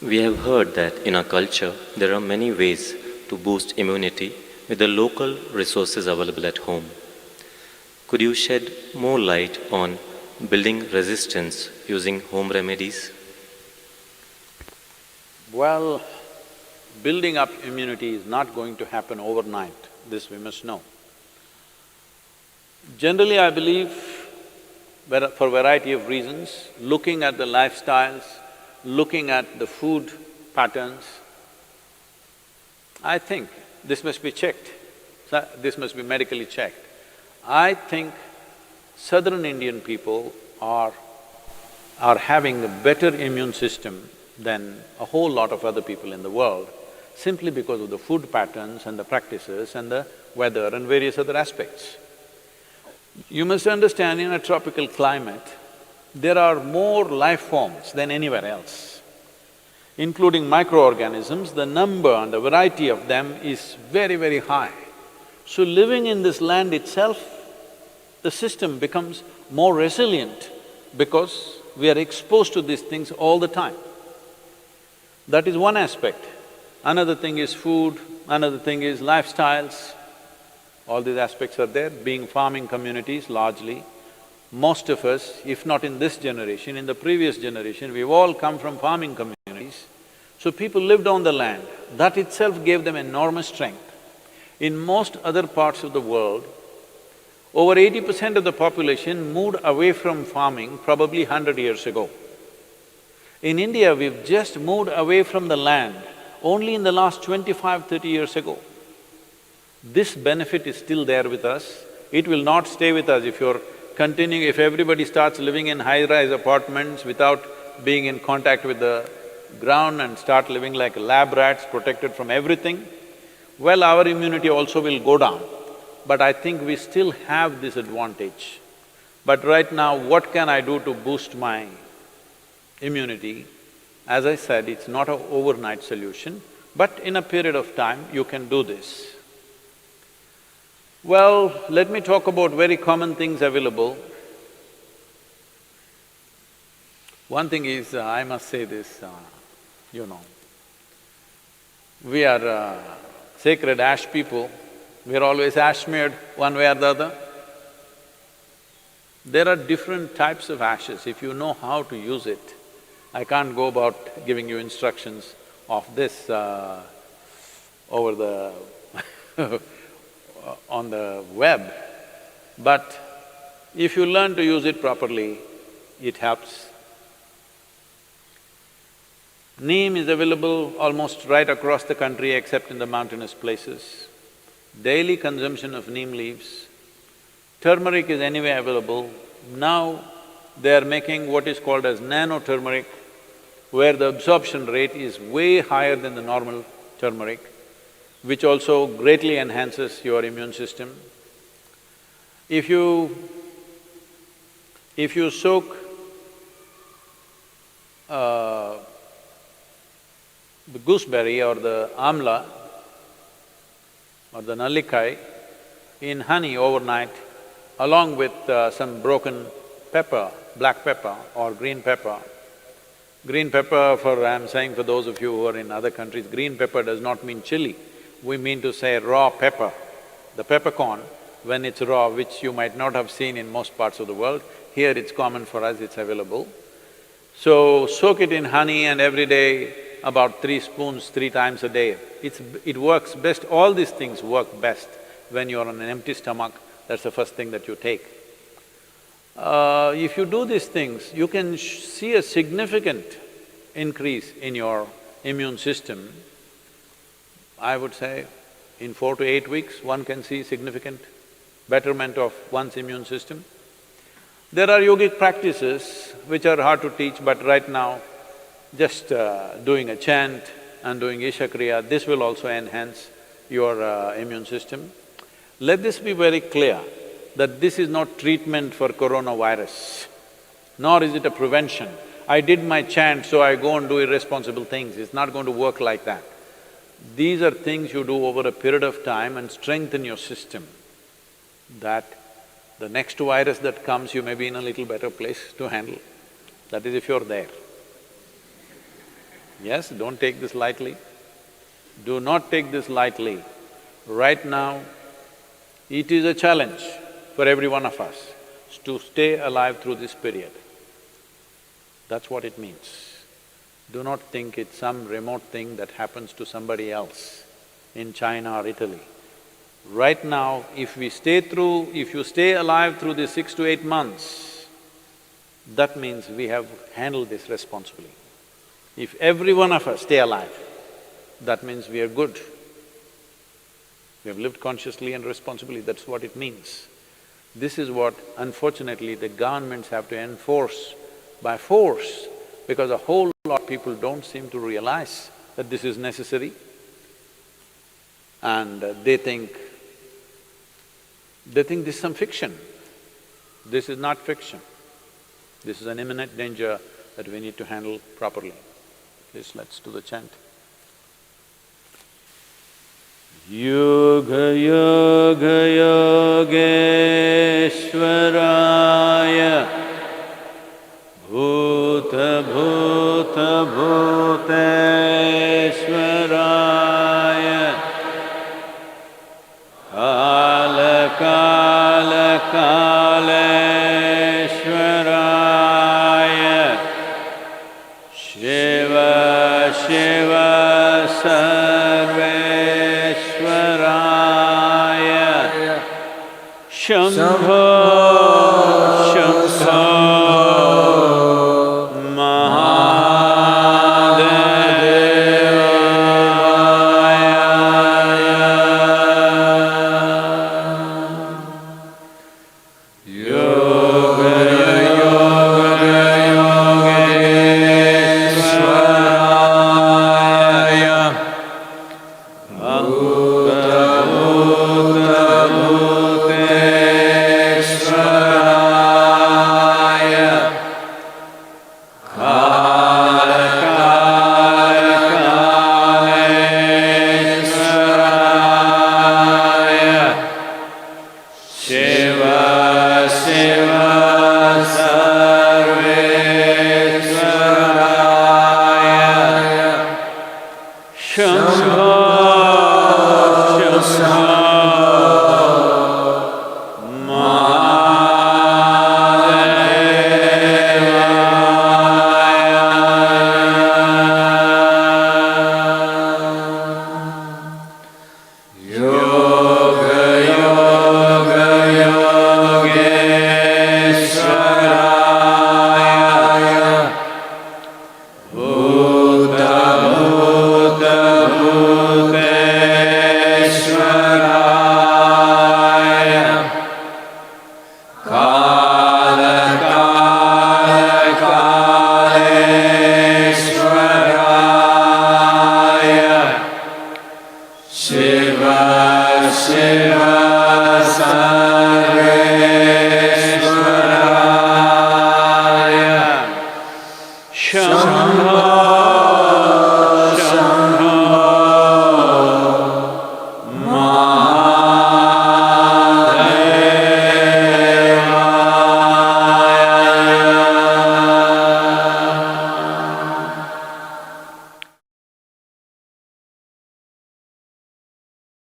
We have heard that in our culture there are many ways to boost immunity with the local resources available at home. Could you shed more light on building resistance using home remedies? Well, building up immunity is not going to happen overnight, this we must know. Generally, I believe, for a variety of reasons, looking at the lifestyles, looking at the food patterns, I think this must be checked, this must be medically checked. I think southern Indian people are having a better immune system than a whole lot of other people in the world, simply because of the food patterns and the practices and the weather and various other aspects. You must understand, in a tropical climate, there are more life forms than anywhere else. Including microorganisms, the number and the variety of them is very, very high. So living in this land itself, the system becomes more resilient because we are exposed to these things all the time. That is one aspect. Another thing is food, another thing is lifestyles. All these aspects are there. Being farming communities largely, most of us, if not in this generation, in the previous generation, we've all come from farming communities. So people lived on the land, that itself gave them enormous strength. In most other parts of the world, over 80% of the population moved away from farming probably 100 years ago. In India, we've just moved away from the land only in the last 25–30 years ago. This benefit is still there with us. It will not stay with us if you're continuing… if everybody starts living in high-rise apartments without being in contact with the ground and start living like lab rats, protected from everything, well, our immunity also will go down. But I think we still have this advantage. But right now, what can I do to boost my immunity? As I said, it's not an overnight solution, but in a period of time, you can do this. Well, let me talk about very common things available. One thing is, I must say this, we are sacred ash people, we are always ash smeared one way or the other. There are different types of ashes, if you know how to use it. I can't go about giving you instructions of this over the on the web, but if you learn to use it properly, it helps. Neem is available almost right across the country except in the mountainous places. Daily consumption of neem leaves. Turmeric is anyway available. Now they are making what is called as nano-turmeric, where the absorption rate is way higher than the normal turmeric, which also greatly enhances your immune system. If you soak the gooseberry or the amla or the nallikai in honey overnight, along with some broken pepper, black pepper or green pepper. Green pepper, I'm saying for those of you who are in other countries, green pepper does not mean chili. We mean to say raw pepper. The peppercorn, when it's raw, which you might not have seen in most parts of the world, here it's common for us, it's available. So, soak it in honey and every day about 3 spoons, 3 times a day. It works best, all these things work best when you're on an empty stomach, that's the first thing that you take. If you do these things, you can see a significant increase in your immune system. I would say in 4 to 8 weeks, one can see significant betterment of one's immune system. There are yogic practices which are hard to teach, but right now, just doing a chant and doing Isha Kriya, this will also enhance your immune system. Let this be very clear that this is not treatment for coronavirus, nor is it a prevention. I did my chant, so I go and do irresponsible things, it's not going to work like that. These are things you do over a period of time and strengthen your system, that the next virus that comes, you may be in a little better place to handle. That is if you're there. Yes, don't take this lightly. Do not take this lightly. Right now, it is a challenge for every one of us to stay alive through this period. That's what it means. Do not think it's some remote thing that happens to somebody else in China or Italy. Right now, if you stay alive through these 6 to 8 months, that means we have handled this responsibly. If every one of us stay alive, that means we are good. We have lived consciously and responsibly, that's what it means. This is what, unfortunately, the governments have to enforce by force, because a whole lot of people don't seem to realize that this is necessary. And they think this is some fiction. This is not fiction. This is an imminent danger that we need to handle properly. Please, let's do the chant. Yoga yoga yogeshwaraya bhuta bhuta bhuteshwaraya kala kala kaleshwaraya Shiva Shiva Sarveshwaraya Shambho Shambho Shambho Shambho